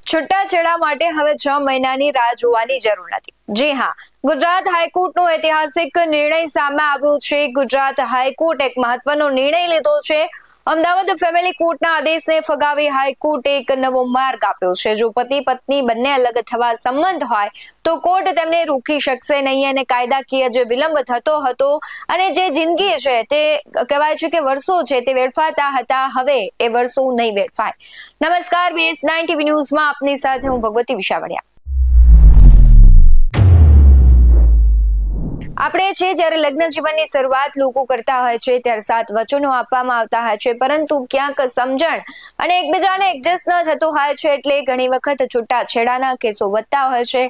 છૂટાછેડા માટે હવે 6 મહિનાની રાહ જોવાની જરૂર નથી. જી હા, ગુજરાત હાઈકોર્ટનો ઐતિહાસિક નિર્ણય સામે આવ્યો છે. ગુજરાત હાઈકોર્ટ એક મહત્વનો નિર્ણય લીધો છે. અમદાવાદ ફેમિલી કોર્ટના આદેશને ફગાવી હાઈકોર્ટે એક નવો માર્ગ આપ્યો છે. જો પતિ પત્ની બંને અલગ થવા સંબંધ હોય તો કોર્ટ તેમને રોકી શકશે નહીં અને કાયદાકીય જે વિલંબ થતો હતો અને જે જિંદગી છે તે કહેવાય છે કે વર્ષો છે તે વેડફાતા હતા, હવે એ વર્ષો નહીં વેડફાય. નમસ્કાર, BS9 TV ન્યૂઝમાં આપની સાથે હું ભગવતી વિશાવડિયા. આપણે છે જ્યારે લગ્ન જીવનની શરૂઆત લોકો કરતા હોય છે ત્યારે 7 વચનો આપવામાં આવતા હોય છે, પરંતુ ક્યાંક સમજણ અને એકબીજાને એડજસ્ટ ન થતું હોય છે એટલે ઘણી વખત છૂટાછેડાના કેસો વધતા હોય છે.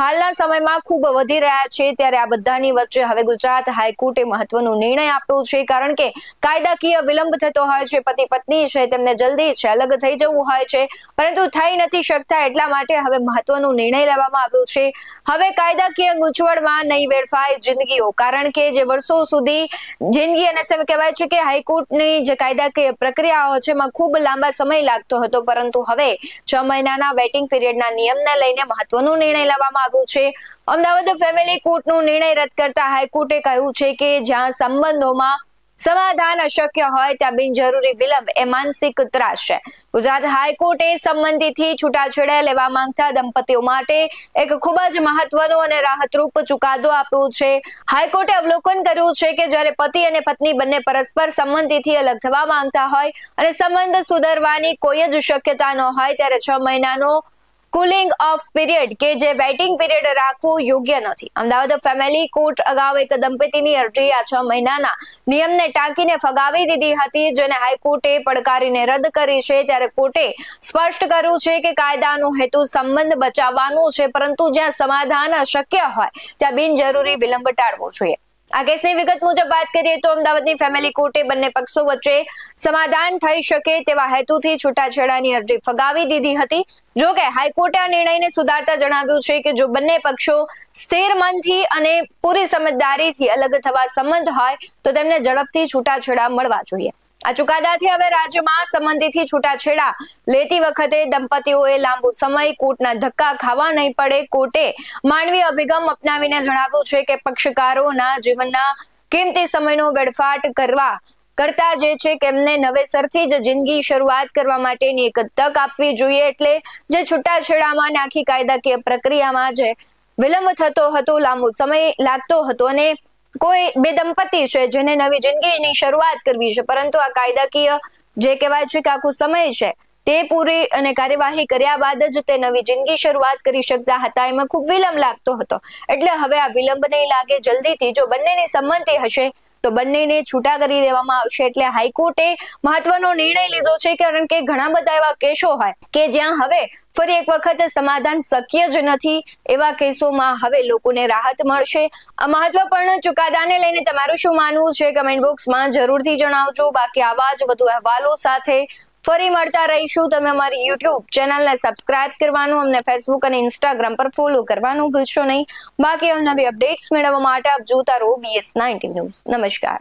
હાલના સમયમાં ખૂબ વધી રહ્યા છે ત્યારે આ બધાની વચ્ચે હવે ગુજરાત હાઈકોર્ટે મહત્વનો નિર્ણય આપ્યો છે. કારણ કે કાયદાકીય વિલંબ થતો હોય છે, પતિ પત્ની છે તેમને જલ્દી છે અલગ થઈ જવું હોય છે, પરંતુ થઈ નથી શકતા. એટલા માટે હવે મહત્વનો નિર્ણય લેવામાં આવ્યો છે. હવે કાયદાકીય ગૂંચવણમાં નહીં વેડફાય જિંદગીઓ, કારણ કે જે વર્ષો સુધી જિંદગી અને કહેવાય છે કે હાઈકોર્ટની જે કાયદાકીય પ્રક્રિયાઓ છે એમાં ખૂબ લાંબા સમય લાગતો હતો, પરંતુ હવે 6 મહિનાના વેઇટિંગ પીરિયડના નિયમને લઈને મહત્વનો નિર્ણય લેવામાં આવ્યો છે. અમદાવાદ ફેમિલી કોર્ટનો નિર્ણય રદ કરતા હાઈકોર્ટે કહ્યું છે કે જ્યાં સંબંધોમાં સમાધાન અશક્ય હોય ત્યાં બિનજરૂરી વિલંબ એ માનસિક ત્રાસ છે. ગુજરાત હાઈકોર્ટે સંબંધીથી છૂટાછેડા લેવા માંગતા દંપતીઓ માટે એક ખૂબ જ મહત્વનો અને રાહતરૂપ ચુકાદો આપ્યો છે. હાઈકોર્ટે અવલોકન કર્યું છે કે જ્યારે પતિ અને પત્ની બંને પરસ્પર સંમતિથી અલગ થવા માંગતા હોય અને સંબંધ સુધારવાની કોઈ જ શક્યતા ન હોય ત્યારે 6 મહિનાનો કુલિંગ ઓફ પીરિયડ કે જે વેઇટિંગ પીરિયડ રાખવું યોગ્ય નથી. અમદાવાદ ફેમિલી કોર્ટ અગાઉ એક દંપતીની અરજી આ 6 મહિનાના નિયમને ટાંકીને ફગાવી દીધી હતી, જેને હાઈકોર્ટે પડકારીને રદ કરી છે. ત્યારે કોર્ટે સ્પષ્ટ કર્યું છે કે કાયદાનો હેતુ સંબંધ બચાવવાનો છે, પરંતુ જ્યાં સમાધાન અશક્ય હોય ત્યાં બિનજરૂરી વિલંબ ટાળવો જોઈએ. આ કેસની વિગત મુજબ વાત કરીએ તો અમદાવાદની ફેમિલી કોર્ટે બંને પક્ષો વચ્ચે સમાધાન થઈ શકે તેવા હેતુથી છૂટાછેડાની અરજી ફગાવી દીધી હતી. જો કે હાઈકોર્ટે આ નિર્ણયને સુધારતા જણાવ્યું છે કે જો બંને પક્ષો સ્થિર મનથી અને પૂરી સમજદારીથી અલગ થવા સંમત હોય તો તેમને ઝડપથી છૂટાછેડા મળવા જોઈએ. આ ચુકાદાથી હવે રાજ્યમાં સંબંધીથી છૂટાછેડા લેતી વખતે દંપતીઓએ લાંબો સમય કોર્ટના ધક્કા ખાવા નહીં પડે. કોર્ટે માનવીય અભિગમ અપનાવીને જણાવ્યું છે કે પક્ષકારોના જીવનના કિંમતી સમયનો વેડફાટ કરવા કરતા જે છે કે એમને નવેસરથી જ જિંદગી શરૂઆત કરવા માટેની એક તક આપવી જોઈએ. એટલે જે છૂટાછેડામાં આખી કાયદાકીય પ્રક્રિયામાં જે વિલંબ થતો હતો, લાંબો સમય લાગતો હતો અને કોઈ બે દંપતી છે જેને નવી જિંદગીની શરૂઆત કરવી છે, પરંતુ આ કાયદાકીય જે કહેવાય છે કે આખો સમય છે તે પૂરી અને કાર્યવાહી કર્યા બાદ જ તે નવી જિંદગી શરૂઆત કરી શકતા હતા, એમાં ખૂબ વિલંબ લાગતો હતો. એટલે હવે આ વિલંબ નહીં લાગે, જલ્દીથી જો બંનેની સંમતિ હશે તો બંનેને છૂટા કરી દેવામાં આવશે. એટલે હાઈકોર્ટે મહત્વનો નિર્ણય લીધો છે, કારણ કે ઘણા બધા એવા કેસો હોય કે જ્યાં હવે ફરી એક વખત સમાધાન શક્ય જ નથી. એવા કેસોમાં હવે લોકોને રાહત મળશે. આ મહત્વપૂર્ણ ચુકાદાને લઈને તમારું શું માનવું છે કમેન્ટ બોક્સમાં જરૂરથી જણાવજો. બાકી આવા જ વધુ અહેવાલો સાથે ફરી મળતા રહીશું. તમે અમારી YouTube ચેનલને સબસ્ક્રાઇબ કરવાનું, અમને Facebook અને Instagram પર ફોલો કરવાનું ભૂલશો નહીં. બાકી નવી અપડેટ્સ મેળવવા માટે આપ જોતા રહો BS9 TV ન્યૂઝ. નમસ્કાર.